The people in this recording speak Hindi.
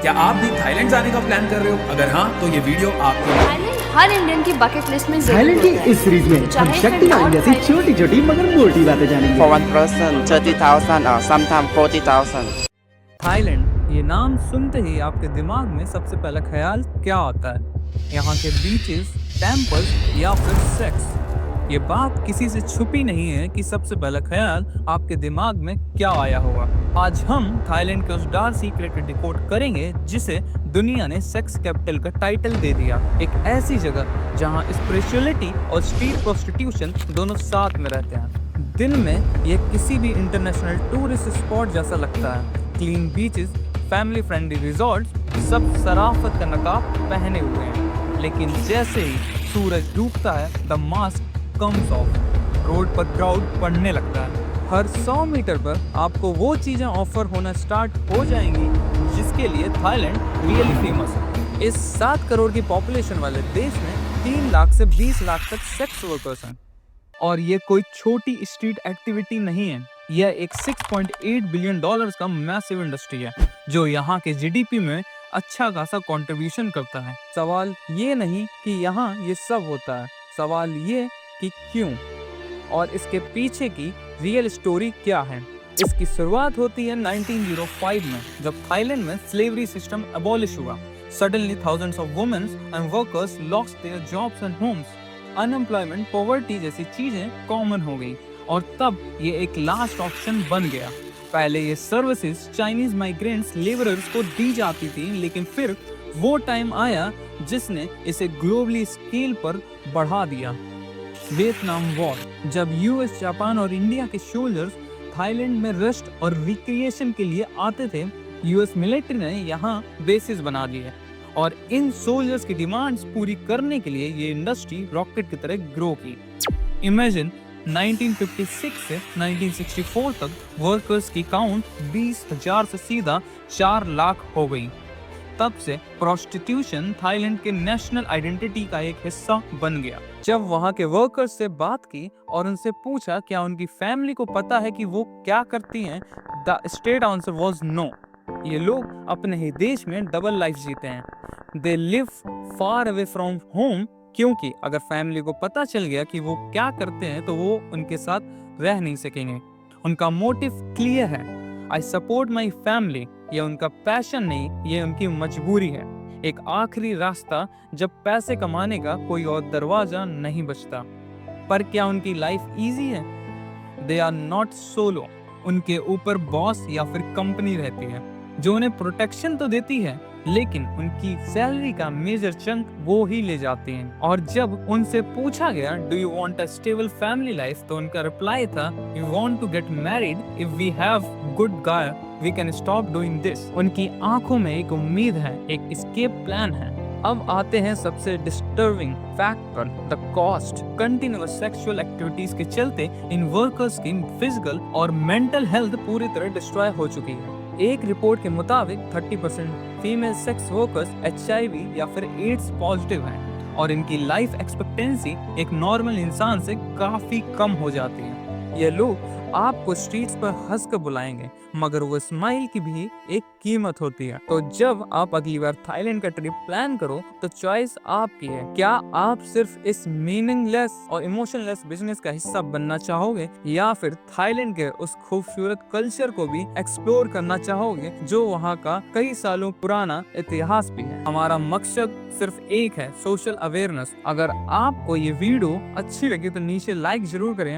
क्या आप भी थाईलैंड जाने का प्लान कर रहे हो? अगर हाँ तो ये वीडियो आपके लिए। थाईलैंड हर इंडियन की बकेट लिस्ट में जरूर थाईलैंड की होता है। इस सीरीज में हम चाहे शक्ति फिर नाइन जैसी नॉर्थ छोटी छोटी मगर मोटी बातें जानेंगे। For one person, 30,000 or sometimes 40,000. Thailand ये नाम सुनते ही आपके दिमाग में सबसे पहला ख्याल क्या आता है? यहाँ के बीचेस, टेम्पल्स या फिर सेक्स? ये बात किसी से छुपी नहीं है कि सबसे पहला ख्याल आपके दिमाग में क्या आया होगा। आज हम थाईलैंड के उस डार्क सीक्रेट को डिकोड करेंगे जिसे दुनिया ने सेक्स कैपिटल का टाइटल दे दिया। एक ऐसी जगह जहाँ स्पिरिचुअलिटी और स्ट्रीट प्रोस्टिट्यूशन दोनों साथ में रहते हैं। दिन में ये किसी भी इंटरनेशनल टूरिस्ट स्पॉट जैसा लगता है। Clean beaches, family friendly resorts, सब शराफत का नकाब पहने हुए हैं। लेकिन जैसे ही सूरज डूबता है, the mask comes of. Road पर क्राउड पड़ने लगता है। हर 100 मीटर पर आपको वो चीजें ऑफर होना स्टार्ट हो जाएंगी जिसके लिए थाईलैंड रियली फेमस है। इस 7 करोड़ की पॉपुलेशन वाले देश में 3 लाख से 20 लाख तक सेक्स वर्कर्स हैं। और ये कोई छोटी स्ट्रीट एक्टिविटी नहीं है, यह एक $6.8 बिलियन का मैसिव इंडस्ट्री है जो यहाँ के जीडीपी में अच्छा खासा कंट्रीब्यूशन करता है। सवाल ये नहीं कि यहाँ ये सब होता है, सवाल ये कि क्यों और इसके पीछे की रियल स्टोरी क्या है। इसकी शुरुआत होती है 1905 में, जब थाईलैंड में स्लेवरी सिस्टम अबॉलिश हुआ। Suddenly thousands of women and workers lost their jobs and homes. Unemployment, poverty जैसी चीजें कॉमन हो गई और तब ये एक लास्ट ऑप्शन बन गया। पहले ये सर्विसेज चाइनीज माइग्रेंट्स लेबरर्स को दी जाती थी, लेकिन फिर वो टाइम आया जिसने इसे ग्लोबली स्केल पर बढ़ा दिया। वियतनाम वॉर, जब यूएस, जापान और इंडिया के सोल्जर्स थाईलैंड में रेस्ट और रिक्रिएशन के लिए आते थे, यूएस मिलिट्री ने यहाँ बेसिस बना दिए और इन सोल्जर्स की डिमांड्स पूरी करने के लिए ये इंडस्ट्री रॉकेट की तरह ग्रो की। इमेजिन 1956 से 1964 तक वर्कर्स की काउंट 20,000 से सीधा 4 लाख हो गई। तब से प्रोस्टिट्यूशन थाईलैंड के नेशनल आइडेंटिटी का एक हिस्सा बन गया। जब वहाँ के वर्कर्स से बात की और उनसे पूछा क्या उनकी फैमिली को पता है कि वो क्या करती हैं, the straight answer was no. ये लोग अपने ही देश में डबल लाइफ जीते हैं। They live far away from home, क्योंकि अगर फैमिली को पता चल गया कि वो क्या करते हैं तो वो उनके साथ रह नहीं सकेंगे। उनका मोटिव क्लियर है, आई सपोर्ट माई फैमिली। ये उनका पैशन नहीं, ये उनकी मजबूरी है। एक आखिरी रास्ता जब पैसे कमाने का कोई और दरवाजा नहीं बचता। पर क्या उनकी लाइफ इजी है? They are not solo. उनके ऊपर बॉस या फिर कंपनी रहती है जो उन्हें प्रोटेक्शन तो देती है, लेकिन उनकी सैलरी का मेजर चंक वो ही ले जाते हैं। और जब उनसे पूछा गया do you want a stable family life, तो उनका रिप्लाई था we want to get married, if we have good guy we can stop doing this. उनकी आंखों में एक उम्मीद है, एक एस्केप प्लान है। अब आते हैं सबसे डिस्टर्बिंग फैक्ट पर, the cost. Continuous sexual activities के चलते इन वर्कर्स की फिजिकल और मेंटल हेल्थ पूरी तरह डिस्ट्रॉय हो चुकी है। एक रिपोर्ट के मुताबिक 30% फीमेल सेक्स वर्कर्स HIV या फिर एड्स पॉजिटिव हैं और इनकी लाइफ एक्सपेक्टेंसी एक नॉर्मल इंसान से काफी कम हो जाती है। ये लोग आपको स्ट्रीट्स पर हंस कर बुलाएंगे, मगर वो स्माइल की भी एक कीमत होती है। तो जब आप अगली बार थाईलैंड का ट्रिप प्लान करो तो चॉइस आपकी है। क्या आप सिर्फ इस मीनिंगलेस और इमोशनलेस बिजनेस का हिस्सा बनना चाहोगे या फिर थाईलैंड के उस खूबसूरत कल्चर को भी एक्सप्लोर करना चाहोगे जो वहाँ का कई सालों पुराना इतिहास भी है। हमारा मकसद सिर्फ एक है, सोशल अवेयरनेस। अगर आपको ये वीडियो अच्छी लगी तो नीचे लाइक जरूर करें